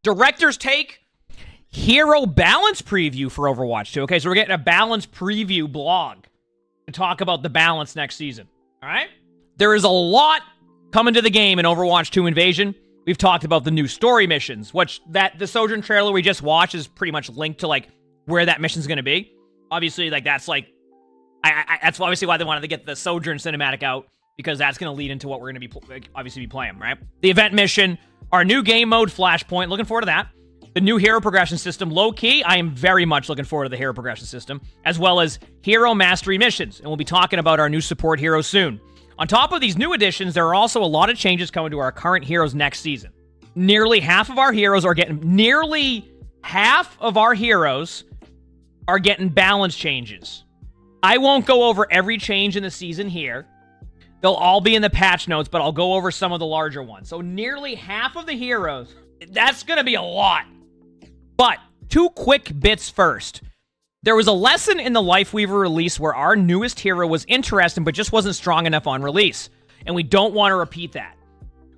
Director's take, hero balance preview for Overwatch 2. Okay, so we're getting a balance preview blog to talk about the balance next season. All right? There is a lot coming to the game in Overwatch 2 Invasion. We've talked about the new story missions, which the Sojourn trailer we just watched is pretty much linked to, like, where that mission's going to be. Obviously, like, that's, like, that's obviously why they wanted to get the Sojourn cinematic out, because that's going to lead into what we're going to be, obviously, be playing, right? The event mission, our new game mode, Flashpoint, looking forward to that. The new hero progression system, low-key, I am very much looking forward to the hero progression system, as well as hero mastery missions, and we'll be talking about our new support heroes soon. On top of these new additions, there are also a lot of changes coming to our current heroes next season. Nearly half of our heroes are getting balance changes. I won't go over every change in the season here. They'll all be in the patch notes, but I'll go over some of the larger ones. So nearly half of the heroes, that's going to be a lot. But two quick bits first. There was a lesson in the Lifeweaver release where our newest hero was interesting, but just wasn't strong enough on release. And we don't want to repeat that.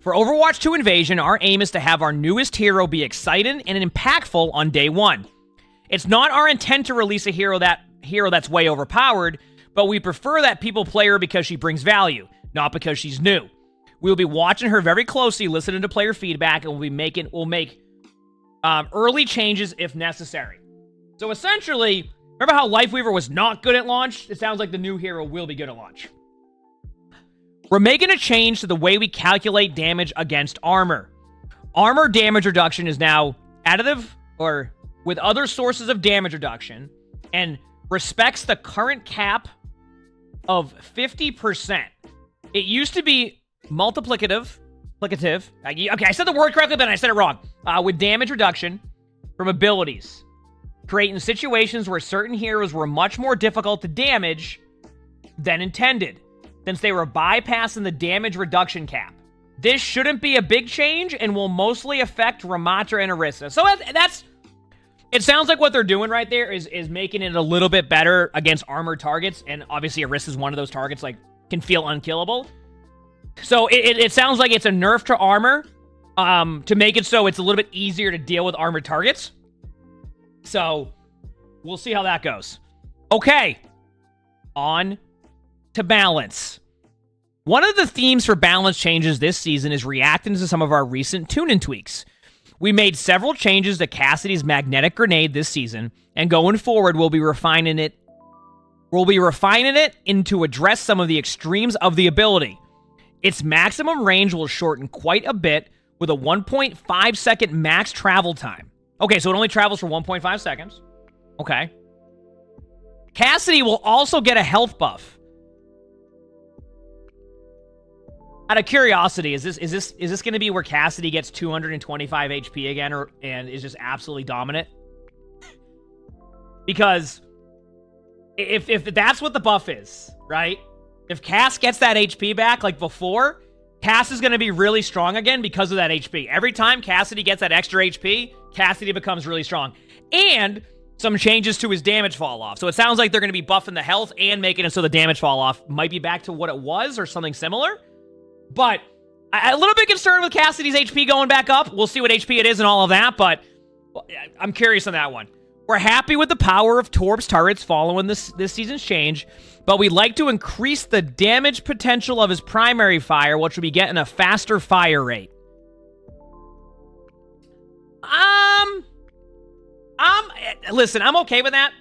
For Overwatch 2 Invasion, our aim is to have our newest hero be exciting and impactful on day one. It's not our intent to release a hero that's way overpowered, but we prefer that people play her because she brings value, not because she's new. We'll be watching her very closely, listening to player feedback, and we'll make early changes if necessary. So essentially, remember how Lifeweaver was not good at launch? It sounds like the new hero will be good at launch. We're making a change to the way we calculate damage against armor. Armor damage reduction is now additive or with other sources of damage reduction and respects the current cap of 50%. It used to be multiplicative. Okay, I said the word correctly, but I said it wrong. With damage reduction from abilities, creating situations where certain heroes were much more difficult to damage than intended, since they were bypassing the damage reduction cap. This shouldn't be a big change and will mostly affect Ramatra and Orisa. So it sounds like what they're doing right there is making it a little bit better against armored targets, and obviously Orisa is one of those targets, like, can feel unkillable. So it sounds like it's a nerf to armor to make it so it's a little bit easier to deal with armored targets. So we'll see how that goes. Okay, on to balance. One of the themes for balance changes this season is reacting to some of our recent tune-in tweaks. We made several changes to Cassidy's magnetic grenade this season, and going forward, we'll be refining it into address some of the extremes of the ability. Its maximum range will shorten quite a bit with a 1.5 second max travel time. Okay, so it only travels for 1.5 seconds. Okay. Cassidy will also get a health buff. Out of curiosity, is this going to be where Cassidy gets 225 HP again, and is just absolutely dominant? Because if that's what the buff is, right? If Cass gets that HP back like before, Cass is going to be really strong again because of that HP. Every time Cassidy gets that extra HP, Cassidy becomes really strong. And some changes to his damage fall off. So it sounds like they're going to be buffing the health and making it so the damage fall off might be back to what it was or something similar. But I'm a little bit concerned with Cassidy's HP going back up. We'll see what HP it is and all of that, but I'm curious on that one. We're happy with the power of Torb's turrets following this season's change, but we'd like to increase the damage potential of his primary fire, which will be getting a faster fire rate. Listen, I'm okay with that.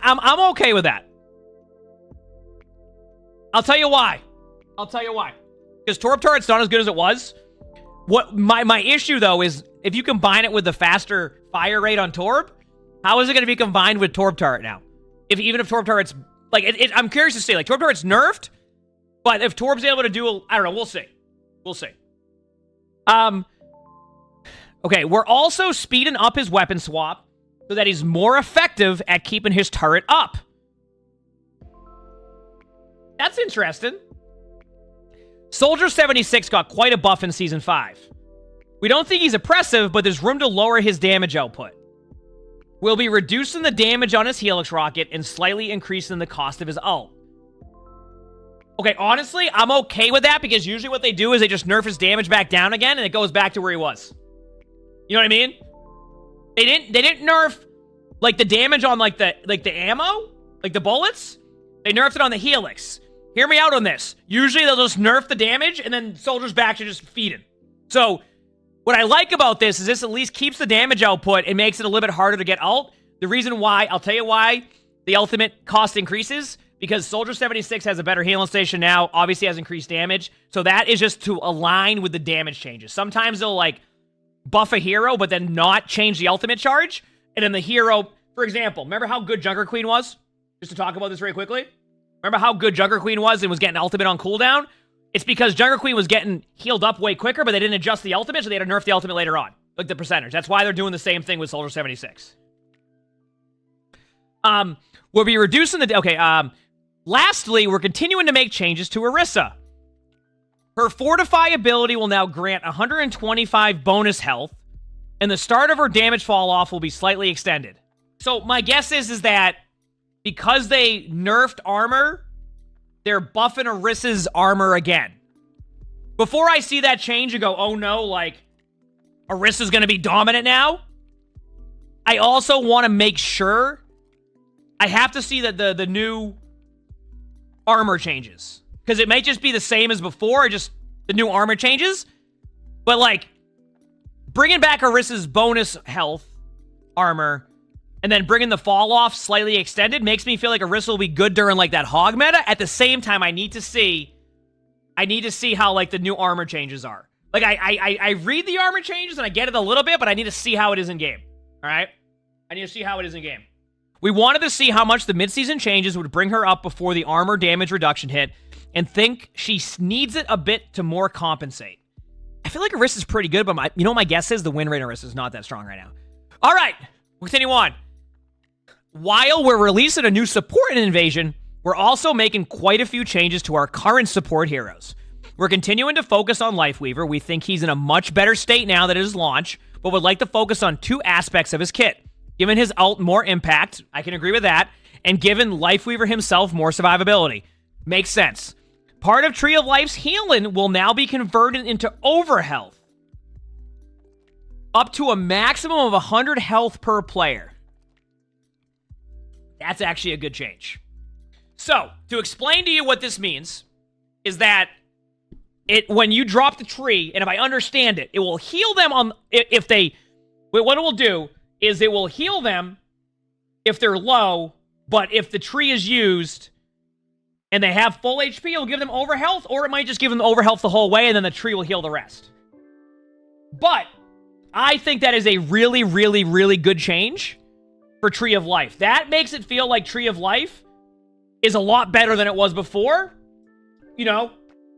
I'm okay with that. I'll tell you why. Because Torb turret's not as good as it was. What my issue, though, is if you combine it with the faster fire rate on Torb, how is it going to be combined with Torb turret now? Even if Torb turret's... Like, I'm curious to see. Like, Torb turret's nerfed, but if Torb's able to do... I don't know. We'll see. Okay, we're also speeding up his weapon swap so that he's more effective at keeping his turret up. That's interesting. Soldier 76 got quite a buff in Season 5. We don't think he's oppressive, but there's room to lower his damage output. We'll be reducing the damage on his Helix rocket and slightly increasing the cost of his ult. Okay, honestly, I'm okay with that because usually what they do is they just nerf his damage back down again and it goes back to where he was. You know what I mean? They didn't nerf like the damage on like the ammo, like the bullets. They nerfed it on the helix. Hear me out on this. Usually they'll just nerf the damage and then soldiers back to just feeding. So what I like about this is this at least keeps the damage output and makes it a little bit harder to get ult. The reason why, I'll tell you why the ultimate cost increases, because Soldier 76 has a better healing station now, obviously has increased damage. So that is just to align with the damage changes. Sometimes they'll like buff a hero, but then not change the ultimate charge. And then the hero, for example, remember how good Junker Queen was? Just to talk about this very quickly. Remember how good Junker Queen was and was getting ultimate on cooldown? It's because Junker Queen was getting healed up way quicker, but they didn't adjust the ultimate, so they had to nerf the ultimate later on. Like the percentage. That's why they're doing the same thing with Soldier 76. We'll be reducing the... Okay, lastly, we're continuing to make changes to Orisa. Her Fortify ability will now grant 125 bonus health, and the start of her damage fall off will be slightly extended. So my guess is that because they nerfed armor, they're buffing Orisa's armor again. Before I see that change and go, oh no, like, Orisa's gonna be dominant now, I also want to make sure I have to see that the new armor changes. Because it may just be the same as before, just the new armor changes. But, like, bringing back Orisa's bonus health armor and then bringing the fall off slightly extended makes me feel like Orisa will be good during, like, that hog meta. At the same time, I need to see how, like, the new armor changes are. Like, I read the armor changes and I get it a little bit, but I need to see how it is in game. All right? I need to see how it is in game. We wanted to see how much the midseason changes would bring her up before the armor damage reduction hit, and think she needs it a bit to more compensate. I feel like Orisa's pretty good, but my guess is the win rate on Orisa is not that strong right now. All right, we'll continue on. While we're releasing a new support in Invasion, we're also making quite a few changes to our current support heroes. We're continuing to focus on Lifeweaver. We think he's in a much better state now that it is launch, but would like to focus on two aspects of his kit. Given his ult more impact, I can agree with that, and given Lifeweaver himself more survivability. Makes sense. Part of Tree of Life's healing will now be converted into overhealth. Up to a maximum of 100 health per player. That's actually a good change. So, to explain to you what this means, is that when you drop the tree, and if I understand it, it will heal them on... What it will do is it will heal them if they're low, but if the tree is used and they have full HP, it'll give them overhealth, or it might just give them overhealth the whole way, and then the tree will heal the rest. But I think that is a really, really, really good change for Tree of Life. That makes it feel like Tree of Life is a lot better than it was before. You know,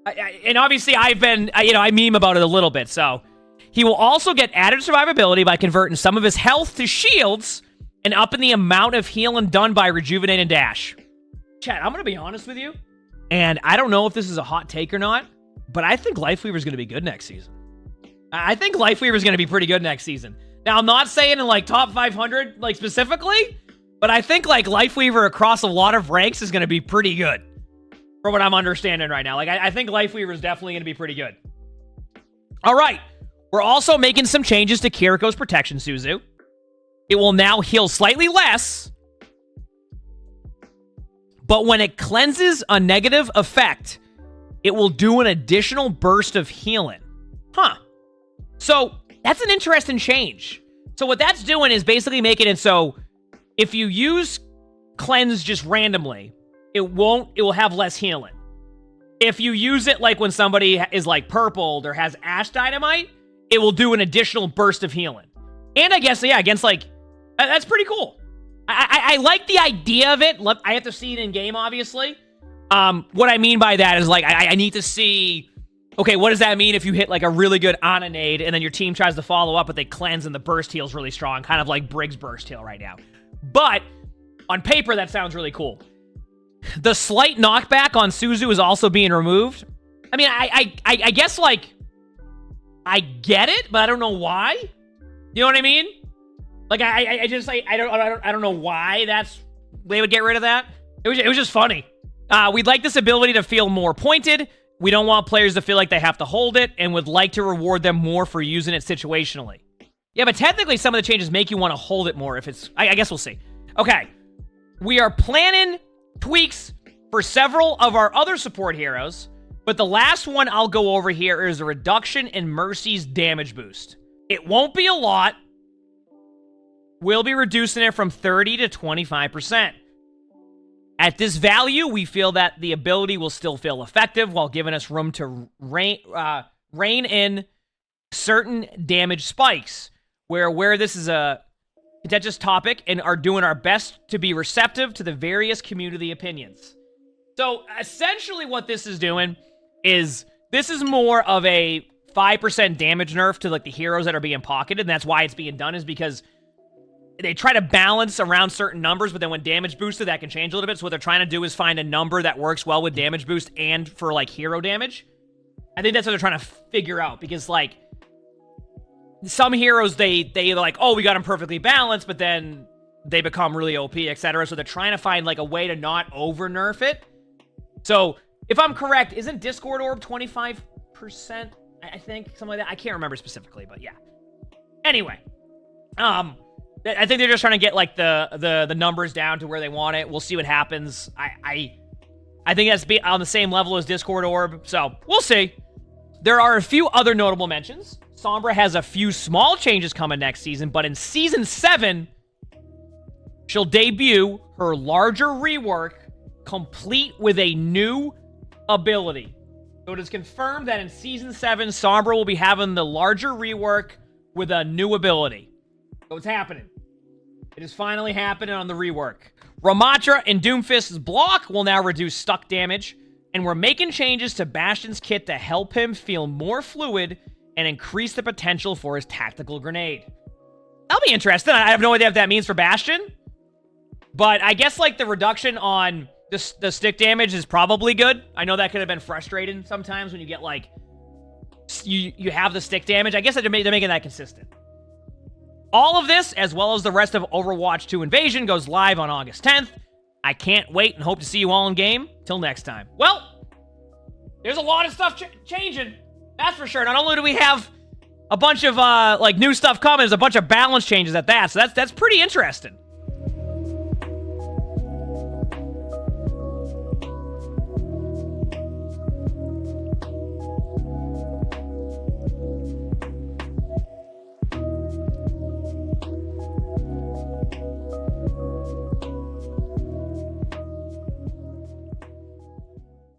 and obviously I've been, I meme about it a little bit, so... He will also get added survivability by converting some of his health to shields and upping the amount of healing done by Rejuvenate and Dash. Chat, I'm going to be honest with you, and I don't know if this is a hot take or not, but I think Lifeweaver's going to be good next season. I think Lifeweaver's going to be pretty good next season. Now, I'm not saying in, like, top 500, like, specifically, but I think, like, Lifeweaver across a lot of ranks is going to be pretty good, from what I'm understanding right now. Like, I think Lifeweaver is definitely going to be pretty good. All right. We're also making some changes to Kiriko's Protection Suzu. It will now heal slightly less, but when it cleanses a negative effect, it will do an additional burst of healing. Huh. So, that's an interesting change. So what that's doing is basically making it so if you use Cleanse just randomly, it will have less healing. If you use it like when somebody is like purpled or has Ash Dynamite, it will do an additional burst of healing. And I guess, yeah, against, like... That's pretty cool. I like the idea of it. I have to see it in game, obviously. What I mean by that is, like, I need to see... Okay, what does that mean if you hit, like, a really good Onanade, and then your team tries to follow up, but they cleanse and the burst heal's really strong, kind of like Briggs' burst heal right now. But, on paper, that sounds really cool. The slight knockback on Suzu is also being removed. I mean, I guess, like... I get it, but I don't know why. You know what I mean? Like, I just, like, I don't know why they would get rid of that. It was just funny. We'd like this ability to feel more pointed. We don't want players to feel like they have to hold it, and would like to reward them more for using it situationally. Yeah, but technically some of the changes make you want to hold it more if it's... I guess we'll see. Okay. We are planning tweaks for several of our other support heroes, but the last one I'll go over here is a reduction in Mercy's damage boost. It won't be a lot. We'll be reducing it from 30 to 25%. At this value, we feel that the ability will still feel effective while giving us room to rein in certain damage spikes. We're aware this is a contentious topic and are doing our best to be receptive to the various community opinions. So, essentially what this is doing is, this is more of a 5% damage nerf to, like, the heroes that are being pocketed, and that's why it's being done, is because they try to balance around certain numbers, but then when damage boosted, that can change a little bit. So what they're trying to do is find a number that works well with damage boost and for, like, hero damage. I think that's what they're trying to figure out, because, like, some heroes, they're like, oh, we got them perfectly balanced, but then they become really OP, etc. So they're trying to find, like, a way to not over-nerf it. So, if I'm correct, isn't Discord Orb 25%? I think, something like that. I can't remember specifically, but yeah. Anyway. I think they're just trying to get, like, the numbers down to where they want it. We'll see what happens. I think that's on the same level as Discord Orb, so we'll see. There are a few other notable mentions. Sombra has a few small changes coming next season, but in Season 7, she'll debut her larger rework, complete with a new ability. So it is confirmed that in Season 7, Sombra will be having the larger rework with a new ability. So it's happening. It is finally happening on the rework. Ramatra and Doomfist's block will now reduce stuck damage, and we're making changes to Bastion's kit to help him feel more fluid and increase the potential for his tactical grenade. That'll be interesting. I have no idea if that means for Bastion, but I guess, like, the reduction on the stick damage is probably good. I know that could have been frustrating sometimes when you get, like, you have the stick damage. I guess they're making that consistent. All of this, as well as the rest of Overwatch 2 Invasion, goes live on August 10th. I can't wait and hope to see you all in game. Till next time. Well, there's a lot of stuff changing. That's for sure. Not only do we have a bunch of, like, new stuff coming, there's a bunch of balance changes at that. So that's pretty interesting.